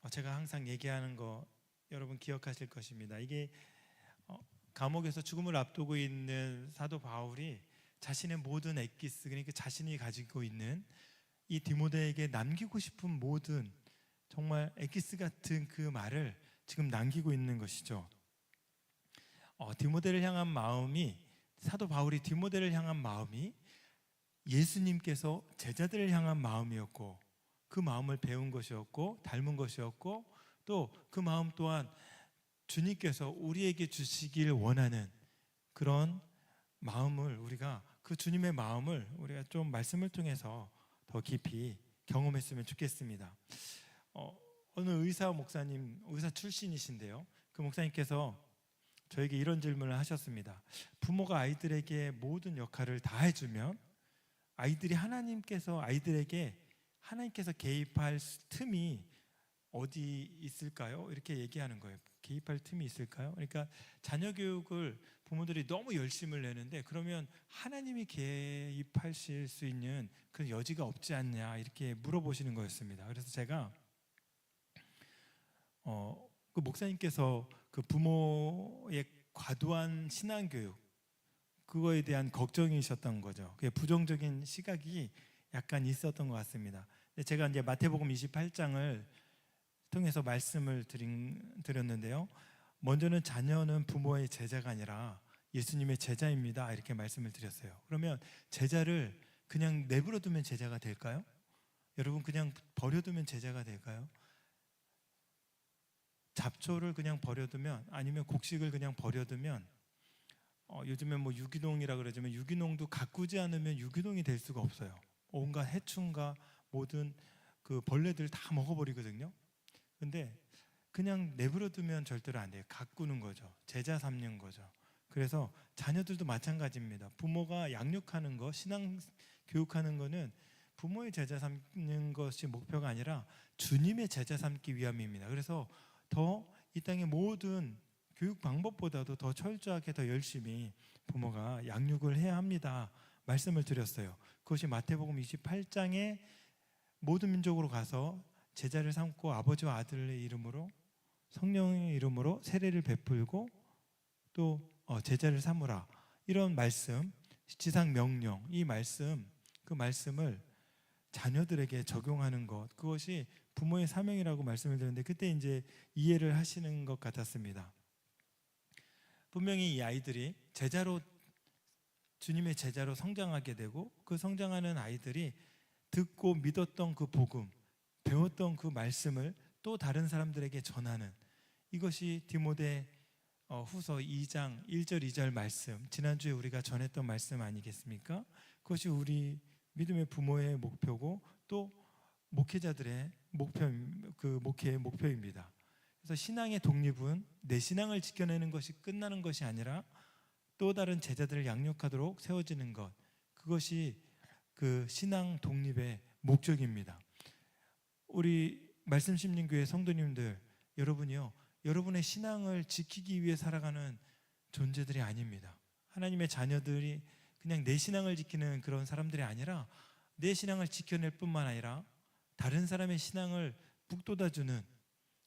제가 항상 얘기하는 거 여러분 기억하실 것입니다. 이게 감옥에서 죽음을 앞두고 있는 사도 바울이 자신의 모든 엑기스, 그러니까 자신이 가지고 있는 이 디모데에게 남기고 싶은 모든 정말 엑기스 같은 그 말을 지금 남기고 있는 것이죠. 디모데를 향한 마음이, 사도 바울이 디모데를 향한 마음이 예수님께서 제자들을 향한 마음이었고, 그 마음을 배운 것이었고 닮은 것이었고, 또 그 마음 또한 주님께서 우리에게 주시길 원하는 그런 마음을, 우리가 그 주님의 마음을 우리가 좀 말씀을 통해서 더 깊이 경험했으면 좋겠습니다. 어느 의사 목사님, 의사 출신이신데요, 그 목사님께서 저에게 이런 질문을 하셨습니다. 부모가 아이들에게 모든 역할을 다 해주면 아이들이 아이들에게 하나님께서 개입할 틈이 어디 있을까요? 이렇게 얘기하는 거예요. 개입할 틈이 있을까요? 그러니까 자녀 교육을 부모들이 너무 열심을 내는데, 그러면 하나님이 개입하실 수 있는 그 여지가 없지 않냐, 이렇게 물어보시는 거였습니다. 그래서 제가 그 목사님께서 그 부모의 과도한 신앙교육, 그거에 대한 걱정이셨던 거죠. 그게 부정적인 시각이 약간 있었던 것 같습니다. 제가 이제 마태복음 28장을 통해서 말씀을 드렸는데요, 먼저는 자녀는 부모의 제자가 아니라 예수님의 제자입니다, 이렇게 말씀을 드렸어요. 그러면 제자를 그냥 내버려 두면 제자가 될까요? 여러분, 그냥 버려두면 제자가 될까요? 잡초를 그냥 버려두면, 아니면 곡식을 그냥 버려두면, 요즘에 뭐 유기농이라 그러지만 유기농도 가꾸지 않으면 유기농이 될 수가 없어요. 온갖 해충과 모든 그 벌레들 다 먹어버리거든요. 근데 그냥 내버려 두면 절대로 안 돼요. 가꾸는 거죠. 제자 삼는 거죠. 그래서 자녀들도 마찬가지입니다. 부모가 양육하는 거, 신앙 교육하는 거는 부모의 제자 삼는 것이 목표가 아니라 주님의 제자 삼기 위함입니다. 그래서 더 이 땅의 모든 교육 방법보다도 더 철저하게, 더 열심히 부모가 양육을 해야 합니다, 말씀을 드렸어요. 그것이 마태복음 28장에 모든 민족으로 가서 제자를 삼고 아버지와 아들의 이름으로, 성령의 이름으로 세례를 베풀고 또 제자를 삼으라, 이런 말씀, 지상 명령, 이 말씀, 그 말씀을 자녀들에게 적용하는 것, 그것이 부모의 사명이라고 말씀을 드렸는데, 그때 이제 이해를 하시는 것 같았습니다. 분명히 이 아이들이 주님의 제자로 성장하게 되고, 그 성장하는 아이들이 듣고 믿었던 그 복음, 배웠던 그 말씀을 또 다른 사람들에게 전하는, 이것이 디모데 후서 2장 1절 2절 말씀, 지난주에 우리가 전했던 말씀 아니겠습니까? 그것이 우리 믿음의 부모의 목표고 또 목회자들의 목회의 목표입니다. 그래서 신앙의 독립은 내 신앙을 지켜내는 것이 끝나는 것이 아니라 또 다른 제자들을 양육하도록 세워지는 것, 그것이 그 신앙 독립의 목적입니다. 우리 말씀심령교회 성도님들, 여러분이요, 여러분의 신앙을 지키기 위해 살아가는 존재들이 아닙니다. 하나님의 자녀들이 그냥 내 신앙을 지키는 그런 사람들이 아니라 내 신앙을 지켜낼 뿐만 아니라 다른 사람의 신앙을 북돋아주는,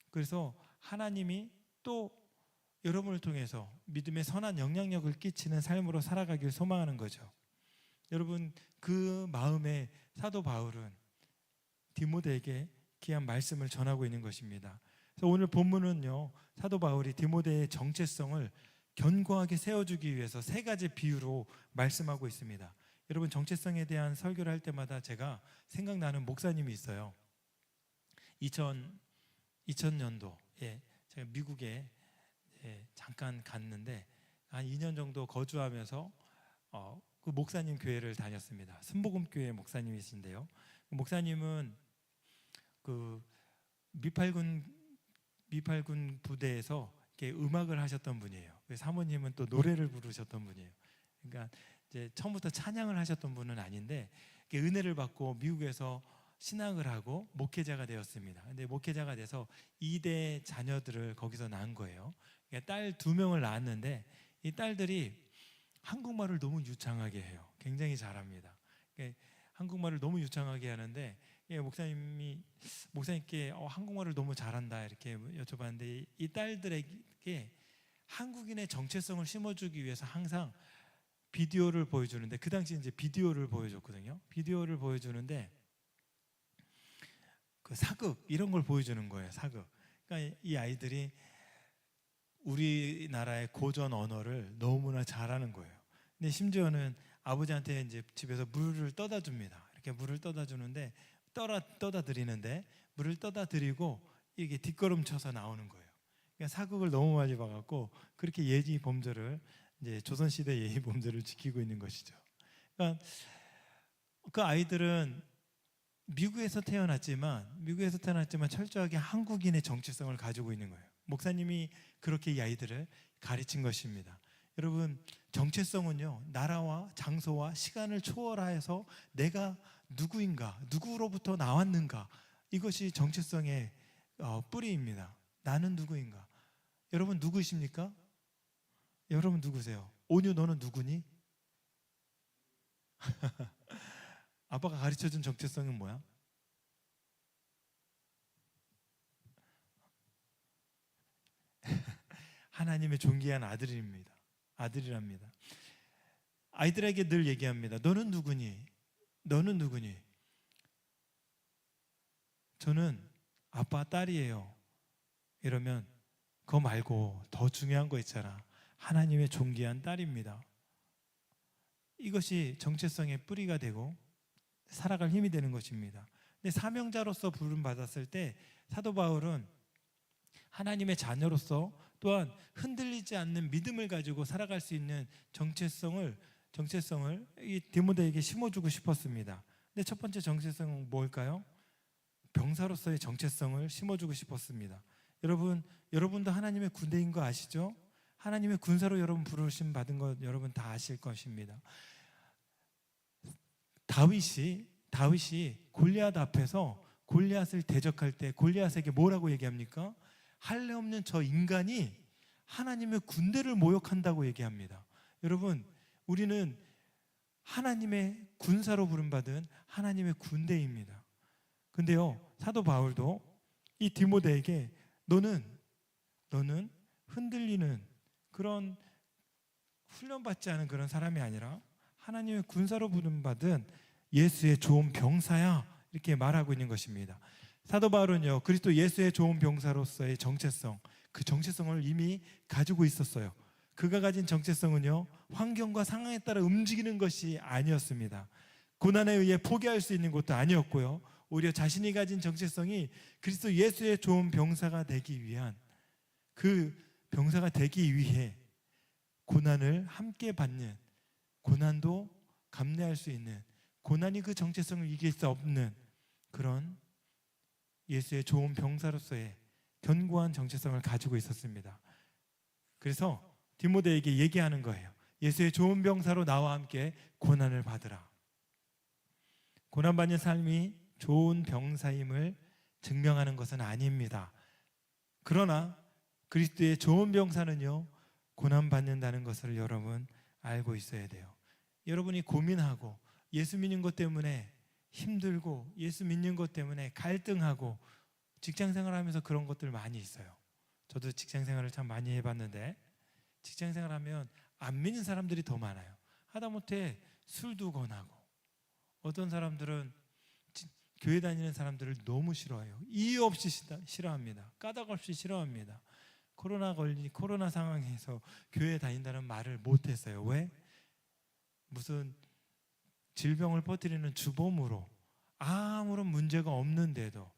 그래서 하나님이 또 여러분을 통해서 믿음의 선한 영향력을 끼치는 삶으로 살아가길 소망하는 거죠. 여러분, 그 마음에 사도 바울은 디모데에게 귀한 말씀을 전하고 있는 것입니다. 그래서 오늘 본문은요, 사도 바울이 디모데의 정체성을 견고하게 세워주기 위해서 세 가지 비유로 말씀하고 있습니다. 여러분, 정체성에 대한 설교를 할 때마다 제가 생각나는 목사님이 있어요. 2000년도에 제가 미국에 잠깐 갔는데 한 2년 정도 거주하면서 그 목사님 교회를 다녔습니다. 순복음교회 목사님이신데요, 목사님은 그 미팔군 부대에서 이렇게 음악을 하셨던 분이에요. 사모님은 또 노래를 부르셨던 분이에요. 그러니까 이제 처음부터 찬양을 하셨던 분은 아닌데 은혜를 받고 미국에서 신학을 하고 목회자가 되었습니다. 근데 목회자가 돼서 2대 자녀들을 거기서 낳은 거예요. 그러니까 딸 2명을 낳았는데 이 딸들이 한국말을 너무 유창하게 해요. 굉장히 잘합니다. 그러니까 한국말을 너무 유창하게 하는데 목사님께 한국말을 너무 잘한다 이렇게 여쭤봤는데, 이 딸들에게 한국인의 정체성을 심어주기 위해서 항상 비디오를 보여주는데, 그 당시 이제 비디오를 보여줬거든요. 비디오를 보여주는데 그 사극 이런 걸 보여주는 거예요. 사극. 그러니까 이 아이들이 우리나라의 고전 언어를 너무나 잘하는 거예요. 근데 심지어는 아버지한테 이제 집에서 물을 떠다 줍니다. 이렇게 물을 떠다 주는데 떠다 드리는데 물을 떠다 드리고 이게 뒷걸음쳐서 나오는 거예요. 그러니까 사극을 너무 많이 봐갖고 그렇게 예의 범절을, 이제 조선시대 예의 범절을 지키고 있는 것이죠. 그러니까 그 아이들은 미국에서 태어났지만 철저하게 한국인의 정체성을 가지고 있는 거예요. 목사님이 그렇게 이 아이들을 가르친 것입니다. 여러분, 정체성은요, 나라와 장소와 시간을 초월하여서 내가 누구인가, 누구로부터 나왔는가, 이것이 정체성의 뿌리입니다. 나는 누구인가. 여러분 누구이십니까? 여러분 누구세요? 온유, 너는 누구니? 아빠가 가르쳐준 정체성은 뭐야? 하나님의 존귀한 아들이랍니다. 아이들에게 늘 얘기합니다. 너는 누구니? 너는 누구니? 저는 아빠 딸이에요. 이러면 그거 말고 더 중요한 거 있잖아. 하나님의 존귀한 딸입니다. 이것이 정체성의 뿌리가 되고 살아갈 힘이 되는 것입니다. 근데 사명자로서 부름받았을 때 사도 바울은 하나님의 자녀로서 또한 흔들리지 않는 믿음을 가지고 살아갈 수 있는 정체성을 이 디모데에게 심어주고 싶었습니다. 근데 첫 번째 정체성은 뭘까요? 병사로서의 정체성을 심어주고 싶었습니다. 여러분도 하나님의 군대인 거 아시죠? 하나님의 군사로 여러분 부르심 받은 거 여러분 다 아실 것입니다. 다윗이 골리앗 앞에서 골리앗을 대적할 때 골리앗에게 뭐라고 얘기합니까? 할례 없는 저 인간이 하나님의 군대를 모욕한다고 얘기합니다. 여러분, 우리는 하나님의 군사로 부름받은 하나님의 군대입니다. 근데요, 사도 바울도 이 디모데에게 너는 흔들리는 그런 훈련받지 않은 그런 사람이 아니라 하나님의 군사로 부름받은 예수의 좋은 병사야, 이렇게 말하고 있는 것입니다. 사도 바울은요, 그리스도 예수의 좋은 병사로서의 정체성, 그 정체성을 이미 가지고 있었어요. 그가 가진 정체성은요, 환경과 상황에 따라 움직이는 것이 아니었습니다. 고난에 의해 포기할 수 있는 것도 아니었고요, 오히려 자신이 가진 정체성이 그리스도 예수의 좋은 병사가 되기 위한, 그 병사가 되기 위해 고난을 함께 받는, 고난도 감내할 수 있는, 고난이 그 정체성을 이길 수 없는 그런 예수의 좋은 병사로서의 견고한 정체성을 가지고 있었습니다. 그래서 디모데에게 얘기하는 거예요. 예수의 좋은 병사로 나와 함께 고난을 받으라. 고난받는 삶이 좋은 병사임을 증명하는 것은 아닙니다. 그러나 그리스도의 좋은 병사는요, 고난받는다는 것을 여러분 알고 있어야 돼요. 여러분이 고민하고 예수 믿는 것 때문에 힘들고 예수 믿는 것 때문에 갈등하고 직장생활하면서 그런 것들 많이 있어요. 저도 직장생활을 참 많이 해봤는데 직장생활하면 안 믿는 사람들이 더 많아요. 하다못해 술도 권하고, 어떤 사람들은 교회 다니는 사람들을 너무 싫어해요. 이유 없이 싫어합니다. 까닭 없이 싫어합니다. 코로나 상황에서 교회 다닌다는 말을 못했어요. 왜? 무슨 질병을 퍼뜨리는 주범으로 아무런 문제가 없는데도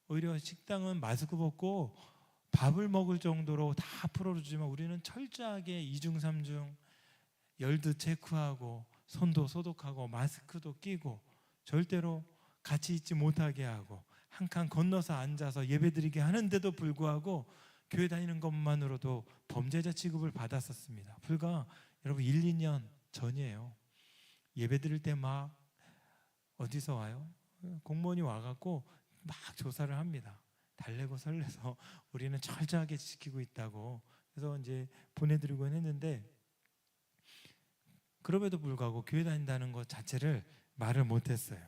오히려 식당은 마스크 벗고 밥을 먹을 정도로 다 풀어주지만 우리는 철저하게 2중 3중 열도 체크하고 손도 소독하고 마스크도 끼고 절대로 같이 있지 못하게 하고 한 칸 건너서 앉아서 예배드리게 하는데도 불구하고 교회 다니는 것만으로도 범죄자 취급을 받았었습니다. 불과 여러분 1, 2년 전이에요. 예배드릴 때 막 어디서 와요? 공무원이 와갖고 막 조사를 합니다. 달래고 설레서 우리는 철저하게 지키고 있다고. 그래서 이제 보내드리곤 했는데 그럼에도 불구하고 교회 다닌다는 것 자체를 말을 못했어요.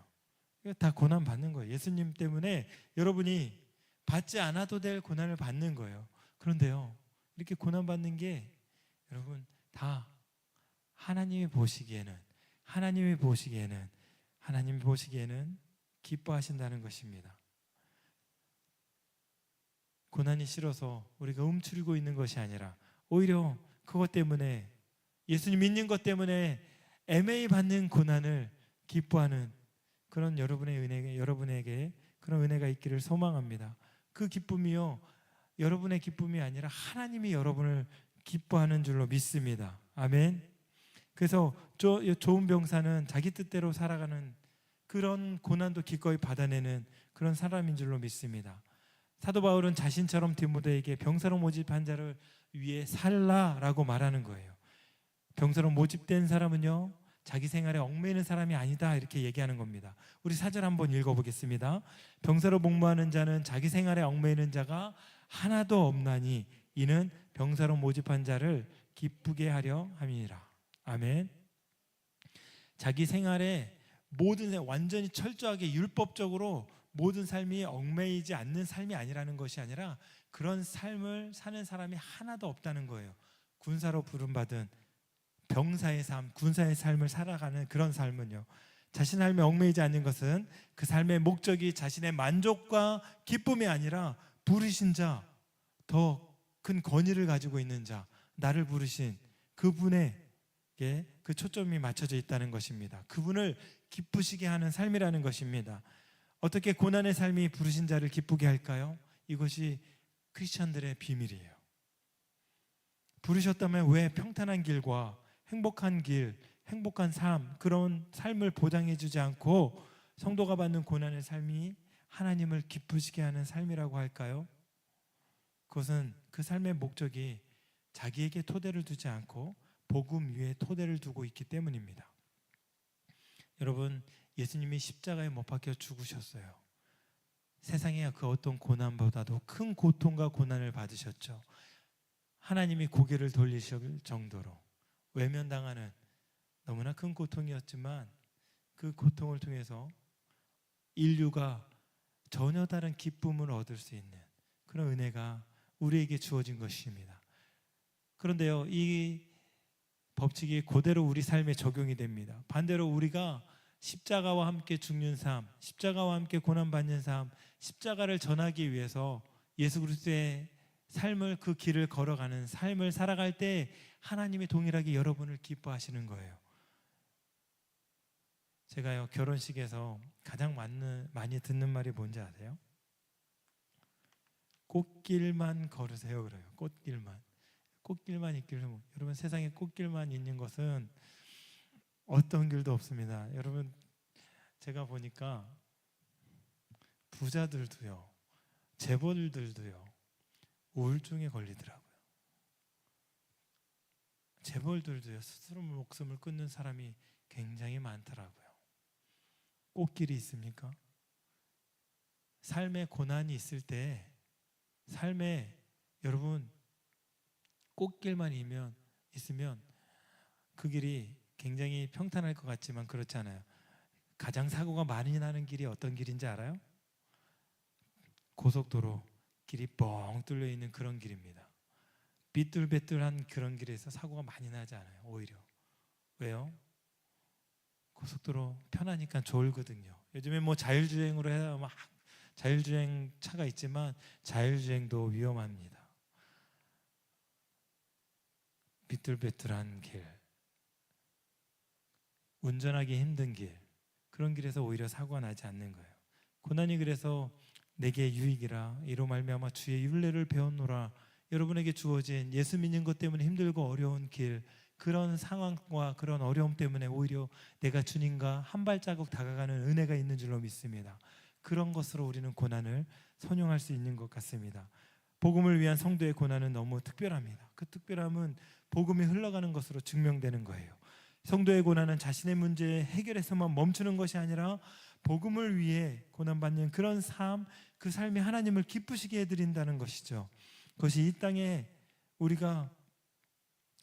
이거 다 고난 받는 거예요. 예수님 때문에 여러분이 받지 않아도 될 고난을 받는 거예요. 그런데요, 이렇게 고난 받는 게 여러분 다 하나님이 보시기에는 기뻐하신다는 것입니다. 고난이 싫어서 우리가 움츠리고 있는 것이 아니라 오히려 그것 때문에, 예수님 믿는 것 때문에 애매히 받는 고난을 기뻐하는 그런 여러분에게 그런 은혜가 있기를 소망합니다. 그 기쁨이요, 여러분의 기쁨이 아니라 하나님이 여러분을 기뻐하는 줄로 믿습니다. 아멘. 그래서 좋은 병사는 자기 뜻대로 살아가는, 그런 고난도 기꺼이 받아내는 그런 사람인 줄로 믿습니다. 사도 바울은 자신처럼 디모데에게 병사로 모집한 자를 위해 살라라고 말하는 거예요. 병사로 모집된 사람은요, 자기 생활에 얽매이는 사람이 아니다, 이렇게 얘기하는 겁니다. 우리 사절 한번 읽어보겠습니다. 병사로 복무하는 자는 자기 생활에 얽매이는 자가 하나도 없나니 이는 병사로 모집한 자를 기쁘게 하려 함이니라. 아멘. 자기 생활에 완전히 철저하게 율법적으로 모든 삶이 얽매이지 않는 삶이 아니라는 것이 아니라 그런 삶을 사는 사람이 하나도 없다는 거예요. 군사로 부름받은 병사의 삶, 군사의 삶을 살아가는 그런 삶은요, 자신의 삶에 얽매이지 않는 것은 그 삶의 목적이 자신의 만족과 기쁨이 아니라 부르신 자, 더 큰 권위를 가지고 있는 자, 나를 부르신 그분에게 그 초점이 맞춰져 있다는 것입니다. 그분을 기쁘시게 하는 삶이라는 것입니다. 어떻게 고난의 삶이 부르신 자를 기쁘게 할까요? 이것이 크리스천들의 비밀이에요. 부르셨다면 왜 평탄한 길과 행복한 길, 행복한 삶, 그런 삶을 보장해 주지 않고 성도가 받는 고난의 삶이 하나님을 기쁘시게 하는 삶이라고 할까요? 그것은 그 삶의 목적이 자기에게 토대를 두지 않고 복음 위에 토대를 두고 있기 때문입니다. 여러분, 예수님이 십자가에 못 박혀 죽으셨어요. 세상의 그 어떤 고난보다도 큰 고통과 고난을 받으셨죠. 하나님이 고개를 돌리실 정도로 외면당하는 너무나 큰 고통이었지만, 그 고통을 통해서 인류가 전혀 다른 기쁨을 얻을 수 있는 그런 은혜가 우리에게 주어진 것입니다. 그런데요, 이 법칙이 그대로 우리 삶에 적용이 됩니다. 반대로 우리가 십자가와 함께 죽는 삶, 십자가와 함께 고난받는 삶, 십자가를 전하기 위해서 예수 그리스도의 삶을, 그 길을 걸어가는 삶을 살아갈 때 하나님이 동일하게 여러분을 기뻐하시는 거예요. 제가요, 결혼식에서 가장 많이 듣는 말이 뭔지 아세요? 꽃길만 걸으세요 그래요. 꽃길만 있기를. 여러분, 세상에 꽃길만 있는 것은 어떤 길도 없습니다. 여러분, 제가 보니까 부자들도요, 재벌들도요, 우울증에 걸리더라고요. 재벌들도요, 스스로 목숨을 끊는 사람이 굉장히 많더라고요. 꽃길이 있습니까? 삶의 고난이 있을 때, 삶에 여러분 꽃길만 있으면 그 길이 굉장히 평탄할 것 같지만 그렇지 않아요. 가장 사고가 많이 나는 길이 어떤 길인지 알아요? 고속도로 길이 뻥 뚫려 있는 그런 길입니다. 삐뚤빼뚤한 그런 길에서 사고가 많이 나지 않아요. 오히려. 왜요? 고속도로 편하니까 좋거든요. 요즘에 뭐 자율주행으로 해서 막 자율주행 차가 있지만 자율주행도 위험합니다. 삐뚤빼뚤한 길, 운전하기 힘든 길, 그런 길에서 오히려 사고가 나지 않는 거예요. 고난이 그래서 내게 유익이라 이로 말미암아 주의 율례를 배웠노라. 여러분에게 주어진 예수 믿는 것 때문에 힘들고 어려운 길, 그런 상황과 그런 어려움 때문에 오히려 내가 주님과 한 발자국 다가가는 은혜가 있는 줄로 믿습니다. 그런 것으로 우리는 고난을 선용할 수 있는 것 같습니다. 복음을 위한 성도의 고난은 너무 특별합니다. 그 특별함은 복음이 흘러가는 것으로 증명되는 거예요. 성도의 고난은 자신의 문제 해결에서만 멈추는 것이 아니라 복음을 위해 고난받는 그런 삶, 그 삶이 하나님을 기쁘시게 해드린다는 것이죠. 그것이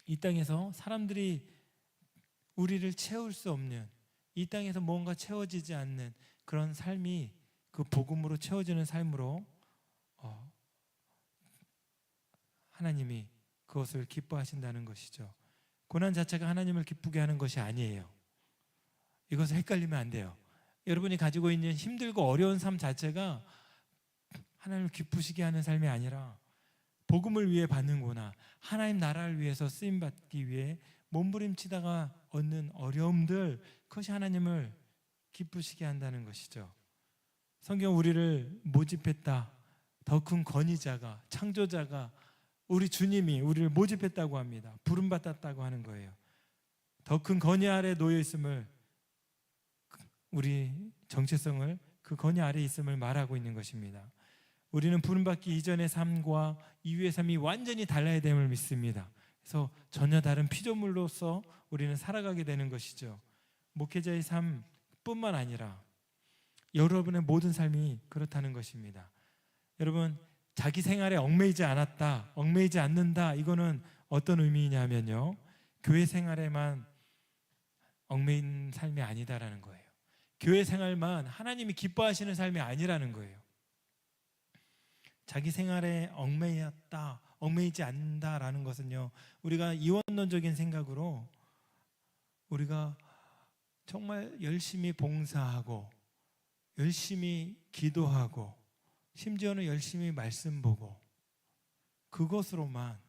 이 땅에서 사람들이 우리를 채울 수 없는, 이 땅에서 뭔가 채워지지 않는 그런 삶이 그 복음으로 채워지는 삶으로 하나님이 그것을 기뻐하신다는 것이죠. 고난 자체가 하나님을 기쁘게 하는 것이 아니에요. 이것을 헷갈리면 안 돼요. 여러분이 가지고 있는 힘들고 어려운 삶 자체가 하나님을 기쁘시게 하는 삶이 아니라 복음을 위해 받는구나, 하나님 나라를 위해서 쓰임받기 위해 몸부림치다가 얻는 어려움들, 그것이 하나님을 기쁘시게 한다는 것이죠. 성경 우리를 모집했다, 더 큰 권위자가, 창조자가, 우리 주님이 우리를 모집했다고 합니다. 부름받았다고 하는 거예요. 더 큰 권위 아래 놓여 있음을, 우리 정체성을 그 권위 아래 있음을 말하고 있는 것입니다. 우리는 부름받기 이전의 삶과 이후의 삶이 완전히 달라야 됨을 믿습니다. 그래서 전혀 다른 피조물로서 우리는 살아가게 되는 것이죠. 목회자의 삶뿐만 아니라 여러분의 모든 삶이 그렇다는 것입니다. 여러분, 자기 생활에 얽매이지 않았다, 얽매이지 않는다, 이거는 어떤 의미냐면요, 교회 생활에만 얽매인 삶이 아니다라는 거예요. 교회 생활만 하나님이 기뻐하시는 삶이 아니라는 거예요. 자기 생활에 얽매였다, 얽매이지 않는다라는 것은요, 우리가 이원론적인 생각으로 우리가 정말 열심히 봉사하고 열심히 기도하고 심지어는 열심히 말씀 보고 그것으로만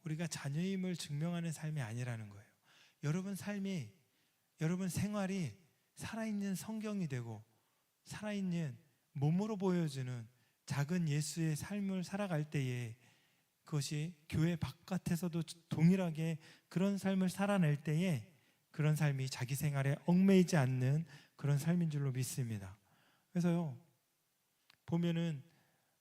우리가 자녀임을 증명하는 삶이 아니라는 거예요. 여러분 삶이, 여러분 생활이 살아있는 성경이 되고 살아있는 몸으로 보여주는 작은 예수의 삶을 살아갈 때에, 그것이 교회 바깥에서도 동일하게 그런 삶을 살아낼 때에 그런 삶이 자기 생활에 얽매이지 않는 그런 삶인 줄로 믿습니다. 그래서요, 보면은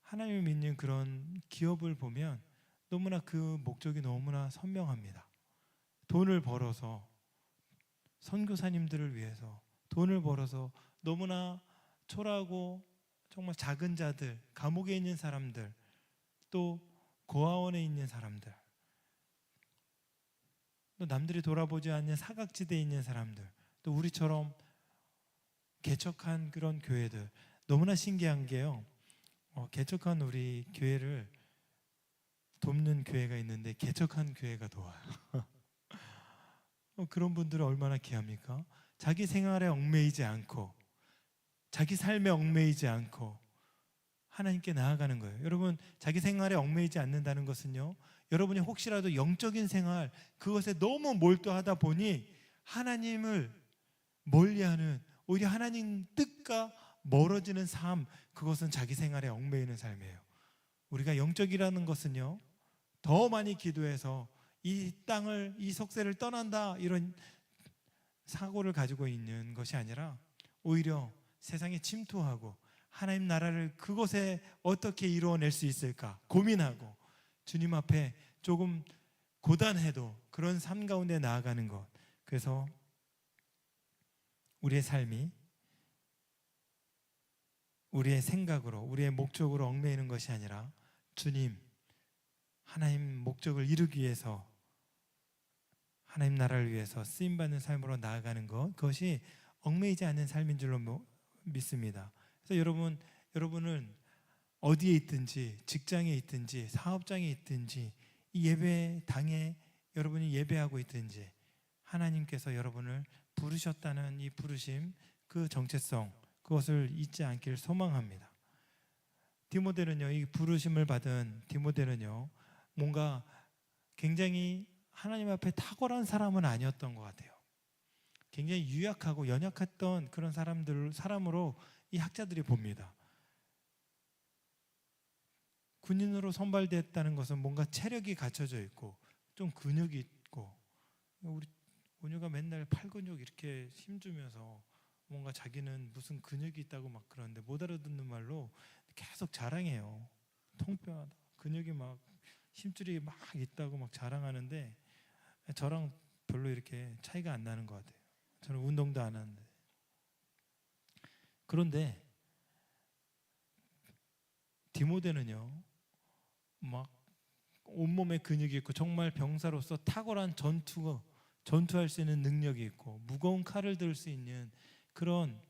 하나님을 믿는 그런 기업을 보면 너무나 그 목적이 너무나 선명합니다. 돈을 벌어서, 선교사님들을 위해서 돈을 벌어서 너무나 초라하고 정말 작은 자들, 감옥에 있는 사람들, 또 고아원에 있는 사람들, 또 남들이 돌아보지 않는 사각지대에 있는 사람들, 또 우리처럼 개척한 그런 교회들, 너무나 신기한 게요, 개척한 우리 교회를 돕는 교회가 있는데 개척한 교회가 도와요. 그런 분들은 얼마나 귀합니까? 자기 생활에 얽매이지 않고 자기 삶에 얽매이지 않고 하나님께 나아가는 거예요. 여러분, 자기 생활에 얽매이지 않는다는 것은요, 여러분이 혹시라도 영적인 생활, 그것에 너무 몰두하다 보니 하나님을 멀리하는, 오히려 하나님 뜻과 멀어지는 삶, 그것은 자기 생활에 얽매이는 삶이에요. 우리가 영적이라는 것은요, 더 많이 기도해서 이 땅을, 이 속세를 떠난다, 이런 사고를 가지고 있는 것이 아니라 오히려 세상에 침투하고 하나님 나라를 그곳에 어떻게 이루어낼 수 있을까 고민하고 주님 앞에 조금 고단해도 그런 삶 가운데 나아가는 것. 그래서 우리의 삶이 우리의 생각으로, 우리의 목적으로 얽매이는 것이 아니라 주님, 하나님 목적을 이루기 위해서, 하나님 나라를 위해서 쓰임받는 삶으로 나아가는 것, 그것이 얽매이지 않는 삶인 줄로 믿습니다. 그래서 여러분은 어디에 있든지, 직장에 있든지, 사업장에 있든지, 이 예배당에 여러분이 예배하고 있든지 하나님께서 여러분을 부르셨다는 이 부르심, 그 정체성, 그것을 잊지 않길 소망합니다. 디모데는요, 이 부르심을 받은 디모데는요, 뭔가 굉장히 하나님 앞에 탁월한 사람은 아니었던 것 같아요. 굉장히 유약하고 연약했던 그런 사람으로 이 학자들이 봅니다. 군인으로 선발됐다는 것은 뭔가 체력이 갖춰져 있고 좀 근육이 있고, 우리 온유가 맨날 팔 근육 이렇게 힘주면서 뭔가 자기는 무슨 근육이 있다고 막 그러는데, 못 알아듣는 말로 계속 자랑해요. 통뼈하다, 근육이 막 힘줄이 막 있다고 막 자랑하는데 저랑 별로 이렇게 차이가 안 나는 것 같아요. 저는 운동도 안 하는데. 그런데 디모데는요, 막 온몸에 근육이 있고 정말 병사로서 탁월한 전투할 수 있는 능력이 있고 무거운 칼을 들 수 있는 그런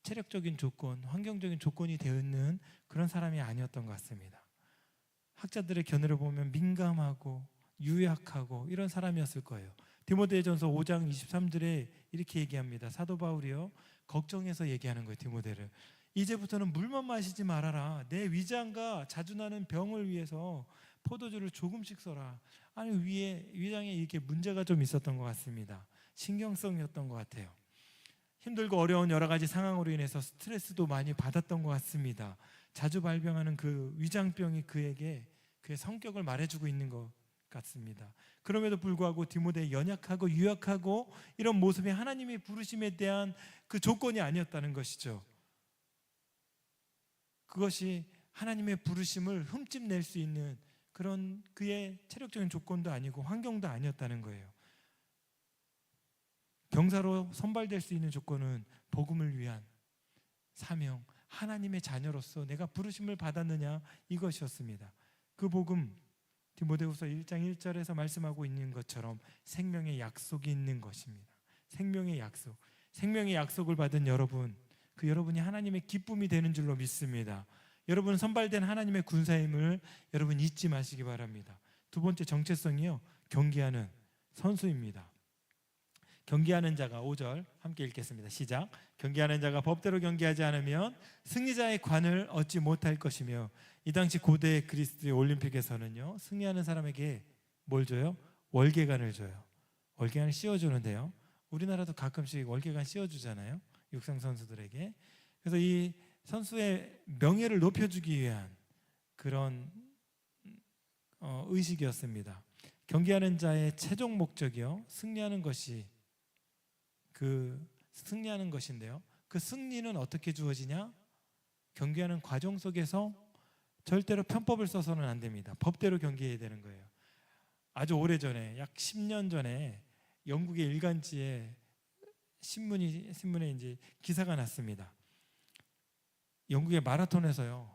체력적인 조건, 환경적인 조건이 되어 있는 그런 사람이 아니었던 것 같습니다. 학자들의 견해를 보면 민감하고 유약하고 이런 사람이었을 거예요. 디모데전서 5장 23절에 이렇게 얘기합니다. 사도 바울이요, 걱정해서 얘기하는 거예요. 디모데를 이제부터는 물만 마시지 말아라. 내 위장과 자주 나는 병을 위해서 포도주를 조금씩 써라. 아니, 위장에 이렇게 문제가 좀 있었던 것 같습니다. 신경성이었던 것 같아요. 힘들고 어려운 여러 가지 상황으로 인해서 스트레스도 많이 받았던 것 같습니다. 자주 발병하는 그 위장병이 그에게 그의 성격을 말해주고 있는 것 같습니다. 그럼에도 불구하고 디모데의 연약하고 유약하고 이런 모습이 하나님의 부르심에 대한 그 조건이 아니었다는 것이죠. 그것이 하나님의 부르심을 흠집낼 수 있는 그런 그의 체력적인 조건도 아니고 환경도 아니었다는 거예요. 병사로 선발될 수 있는 조건은 복음을 위한 사명, 하나님의 자녀로서 내가 부르심을 받았느냐, 이것이었습니다. 그 복음, 디모데후서 1장 1절에서 말씀하고 있는 것처럼 생명의 약속이 있는 것입니다. 생명의 약속, 생명의 약속을 받은 여러분, 그 여러분이 하나님의 기쁨이 되는 줄로 믿습니다. 여러분 선발된 하나님의 군사임을 여러분 잊지 마시기 바랍니다. 두 번째 정체성이요, 경기하는 선수입니다. 경기하는 자가 5절 함께 읽겠습니다. 시작. 경기하는 자가 법대로 경기하지 않으면 승리자의 관을 얻지 못할 것이며, 이 당시 고대 그리스의 올림픽에서는요, 승리하는 사람에게 뭘 줘요? 월계관을 줘요. 월계관을 씌워주는데요, 우리나라도 가끔씩 월계관 씌워주잖아요, 육상 선수들에게. 그래서 이 선수의 명예를 높여주기 위한 그런 의식이었습니다. 경기하는 자의 최종 목적이요, 승리하는 것인데요, 그 승리는 어떻게 주어지냐? 경기하는 과정 속에서 절대로 편법을 써서는 안 됩니다. 법대로 경기해야 되는 거예요. 아주 오래전에, 약 10년 전에 영국의 일간지에 신문에 이제 기사가 났습니다. 영국의 마라톤에서요,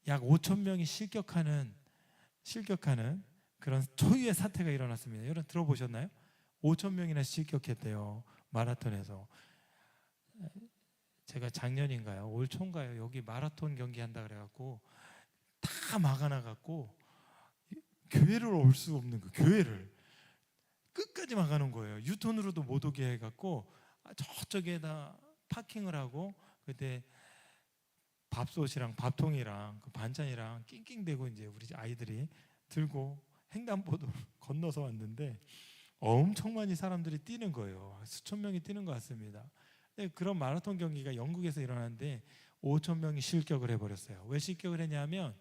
약 5천 명이 실격하는 그런 초유의 사태가 일어났습니다. 여러분 들어보셨나요? 5천 명이나 실격했대요, 마라톤에서. 제가 작년인가요, 올 초인가요, 여기 마라톤 경기한다 그래갖고 다 막아놔갖고 교회를 올 수 없는 거, 교회를 끝까지 막아놓은 거예요. 유턴으로도 못 오게 해갖고 저쪽에다 파킹을 하고, 그때 밥솥이랑 밥통이랑 그 반찬이랑 낑낑대고 이제 우리 아이들이 들고 횡단보도를 건너서 왔는데 엄청 많이 사람들이 뛰는 거예요. 수천 명이 뛰는 것 같습니다. 그런 마라톤 경기가 영국에서 일어났는데 5천 명이 실격을 해버렸어요. 왜 실격을 했냐면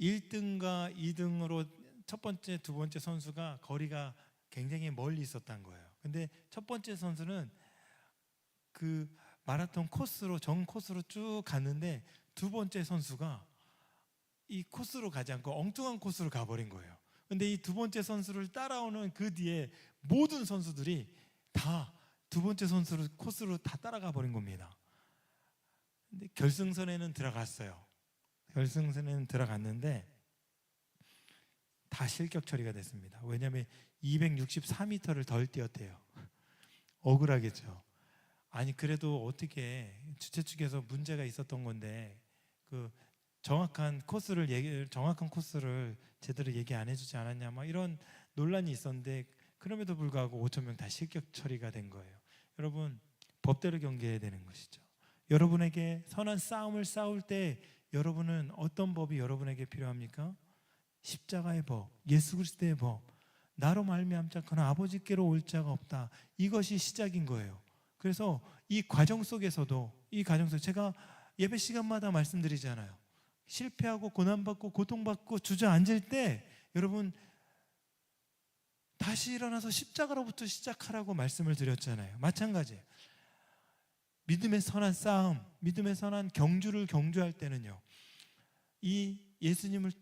1등과 2등으로 첫 번째, 두 번째 선수가 거리가 굉장히 멀리 있었던 거예요. 근데 첫 번째 선수는 그 마라톤 코스로, 정 코스로 쭉 갔는데 두 번째 선수가 이 코스로 가지 않고 엉뚱한 코스로 가버린 거예요. 근데 이 두 번째 선수를 따라오는 그 뒤에 모든 선수들이 다 두 번째 선수를 코스로 다 따라가 버린 겁니다. 근데 결승선에는 들어갔어요. 결승선에는 들어갔는데 다 실격 처리가 됐습니다. 왜냐하면 264m를 덜 뛰었대요. 억울하겠죠. 아니, 그래도 어떻게 주최 측에서 문제가 있었던 건데 그 정확한 코스를 제대로 얘기 안 해주지 않았냐, 막 이런 논란이 있었는데, 그럼에도 불구하고 5천 명 다 실격 처리가 된 거예요. 여러분, 법대로 경기해야 되는 것이죠. 여러분에게 선한 싸움을 싸울 때 여러분은 어떤 법이 여러분에게 필요합니까? 십자가의 법, 예수 그리스도의 법. 나로 말미암지 않거나 아버지께로 올 자가 없다. 이것이 시작인 거예요. 그래서 이 과정 속에서도, 제가 예배 시간마다 말씀드리잖아요. 실패하고 고난받고 고통받고 주저앉을 때 여러분 다시 일어나서 십자가로부터 시작하라고 말씀을 드렸잖아요. 마찬가지예요. 믿음의 선한 싸움, 믿음의 선한 경주를 경주할 때는요, 이 예수님을,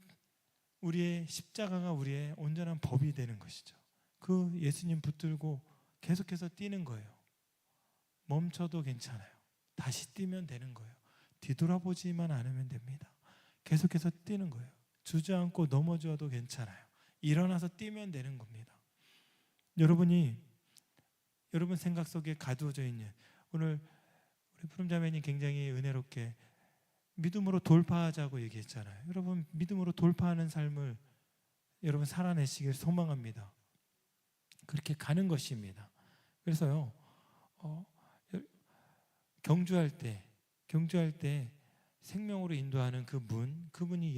우리의 십자가가 우리의 온전한 법이 되는 것이죠. 그 예수님 붙들고 계속해서 뛰는 거예요. 멈춰도 괜찮아요. 다시 뛰면 되는 거예요. 뒤돌아보지만 않으면 됩니다. 계속해서 뛰는 거예요. 주저앉고 넘어져도 괜찮아요. 일어나서 뛰면 되는 겁니다. 여러분 생각 속에 가두어져 있는, 오늘 우리 푸른 자매님 굉장히 은혜롭게 믿음으로 돌파하자고 얘기했잖아요. 여러분, 믿음으로 돌파하는 삶을 여러분 살아내시길 소망합니다. 그렇게 가는 것입니다. 그래서요, 경주할 때 생명으로 인도하는 그분이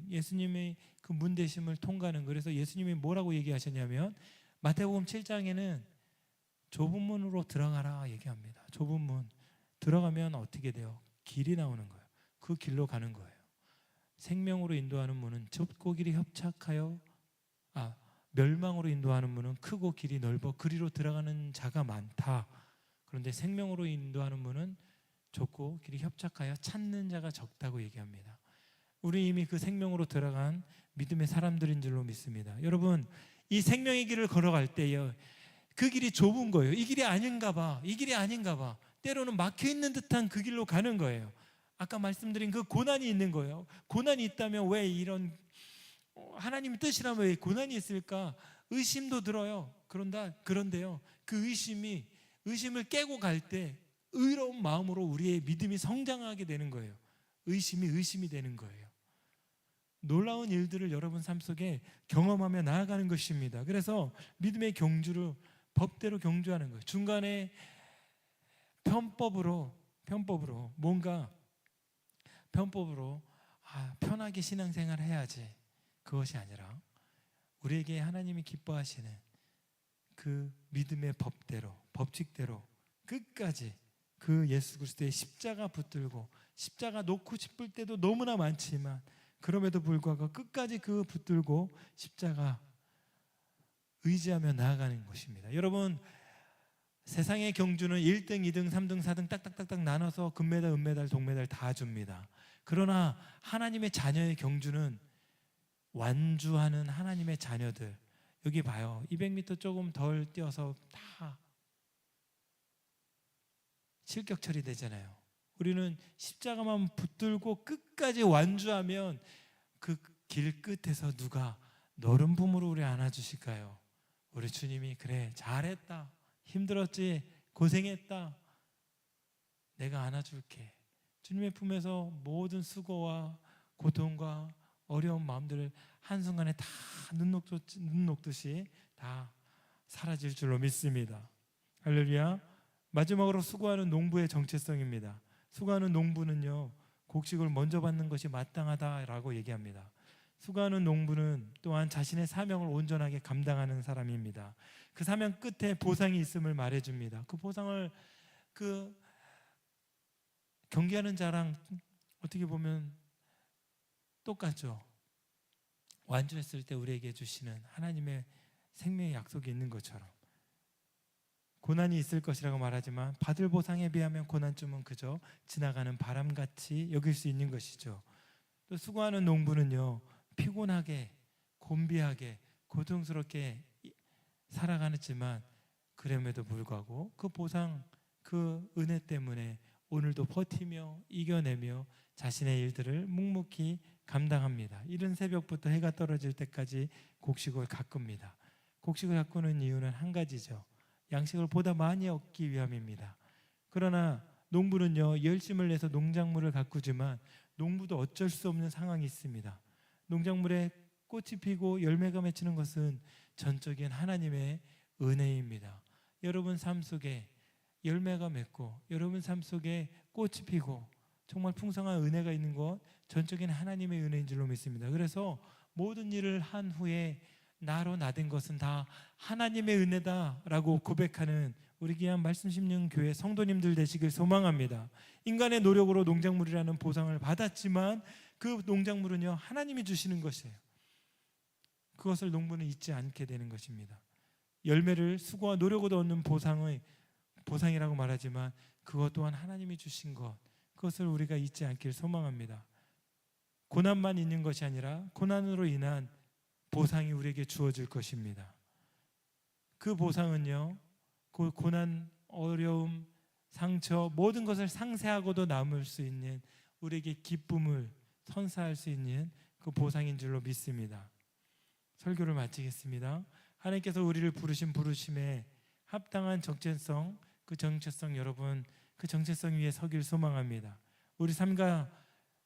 예수님의 그 문 대심을 통과하는. 그래서 예수님이 뭐라고 얘기하셨냐면 마태복음 7장에는 좁은 문으로 들어가라 얘기합니다. 좁은 문 들어가면 어떻게 돼요? 길이 나오는 거예요. 그 길로 가는 거예요. 생명으로 인도하는 문은 좁고 길이 협착하여 멸망으로 인도하는 문은 크고 길이 넓어 그리로 들어가는 자가 많다. 그런데 생명으로 인도하는 문은 좁고 길이 협착하여 찾는 자가 적다고 얘기합니다. 우리 이미 그 생명으로 들어간 믿음의 사람들인 줄로 믿습니다. 여러분, 이 생명의 길을 걸어갈 때요, 그 길이 좁은 거예요. 이 길이 아닌가 봐. 때로는 막혀있는 듯한 그 길로 가는 거예요. 아까 말씀드린 그 고난이 있는 거예요. 고난이 있다면 왜 이런 하나님의 뜻이라면 왜 고난이 있을까? 의심도 들어요. 그런데요, 그 의심을 깨고 갈 때 의로운 마음으로 우리의 믿음이 성장하게 되는 거예요. 의심이 되는 거예요. 놀라운 일들을 여러분 삶 속에 경험하며 나아가는 것입니다. 그래서 믿음의 경주를 법대로 경주하는 거예요. 중간에 편법으로 편하게 신앙생활 해야지, 그것이 아니라 우리에게 하나님이 기뻐하시는 그 믿음의 법칙대로 끝까지 그 예수 그리스도의 십자가 붙들고, 십자가 놓고 싶을 때도 너무나 많지만 그럼에도 불구하고 끝까지 그 붙들고 십자가 의지하며 나아가는 것입니다. 여러분, 세상의 경주는 1등, 2등, 3등, 4등 딱딱딱딱 나눠서 금메달, 은메달, 동메달 다 줍니다. 그러나 하나님의 자녀의 경주는 완주하는 하나님의 자녀들, 여기 봐요. 200m 조금 덜 뛰어서 다 실격 처리되잖아요. 우리는 십자가만 붙들고 끝까지 완주하면 그 길 끝에서 누가 너른 품으로 우리 안아주실까요? 우리 주님이 그래, 잘했다, 힘들었지, 고생했다, 내가 안아줄게. 주님의 품에서 모든 수고와 고통과 어려운 마음들을 한순간에 다 눈 녹듯이 다 사라질 줄로 믿습니다. 할렐루야. 마지막으로 수고하는 농부의 정체성입니다. 수고하는 농부는요, 곡식을 먼저 받는 것이 마땅하다라고 얘기합니다. 수고하는 농부는 또한 자신의 사명을 온전하게 감당하는 사람입니다. 그 사명 끝에 보상이 있음을 말해줍니다. 그 보상을 그 경기하는 자랑 어떻게 보면 똑같죠. 완주했을 때 우리에게 주시는 하나님의 생명의 약속이 있는 것처럼 고난이 있을 것이라고 말하지만 받을 보상에 비하면 고난쯤은 그저 지나가는 바람같이 여길 수 있는 것이죠. 또 수고하는 농부는요, 피곤하게, 곤비하게, 고통스럽게 살아가지만 그럼에도 불구하고 그 보상, 그 은혜 때문에 오늘도 버티며 이겨내며 자신의 일들을 묵묵히 감당합니다. 이른 새벽부터 해가 떨어질 때까지 곡식을 가꿉니다. 곡식을 가꾸는 이유는 한 가지죠. 양식을 보다 많이 얻기 위함입니다. 그러나 농부는요, 열심을 내서 농작물을 가꾸지만 농부도 어쩔 수 없는 상황이 있습니다. 농작물에 꽃이 피고 열매가 맺히는 것은 전적인 하나님의 은혜입니다. 여러분 삶 속에 열매가 맺고 여러분 삶 속에 꽃이 피고 정말 풍성한 은혜가 있는 것, 전적인 하나님의 은혜인 줄로 믿습니다. 그래서 모든 일을 한 후에 나로 나된 것은 다 하나님의 은혜다라고 고백하는 우리 귀한 말씀 심는 교회 성도님들 되시길 소망합니다. 인간의 노력으로 농작물이라는 보상을 받았지만 그 농작물은요, 하나님이 주시는 것이에요. 그것을 농부는 잊지 않게 되는 것입니다. 열매를 수고와 노력으로 얻는 보상이라고 말하지만 그것 또한 하나님이 주신 것, 그것을 우리가 잊지 않기를 소망합니다. 고난만 있는 것이 아니라 고난으로 인한 보상이 우리에게 주어질 것입니다. 그 보상은요, 그 고난, 어려움, 상처 모든 것을 상쇄하고도 남을 수 있는 우리에게 기쁨을 선사할 수 있는 그 보상인 줄로 믿습니다. 설교를 마치겠습니다. 하나님께서 우리를 부르신 부르심에 합당한 적재성, 그 정체성 여러분 그 정체성 위에 서길 소망합니다. 우리 삶과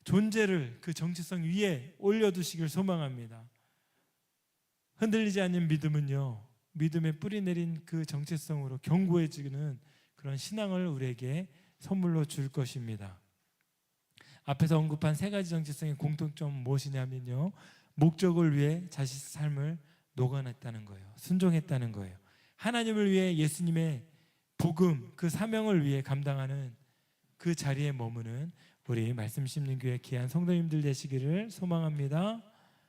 존재를 그 정체성 위에 올려두시길 소망합니다. 흔들리지 않는 믿음은요, 믿음의 뿌리 내린 그 정체성으로 견고해지는 그런 신앙을 우리에게 선물로 줄 것입니다. 앞에서 언급한 세 가지 정체성의 공통점 무엇이냐면요, 목적을 위해 자신 삶을 녹아냈다는 거예요. 순종했다는 거예요. 하나님을 위해 예수님의 복음, 그 사명을 위해 감당하는 그 자리에 머무는 우리 말씀 씹는 교회 귀한 성도님들 되시기를 소망합니다.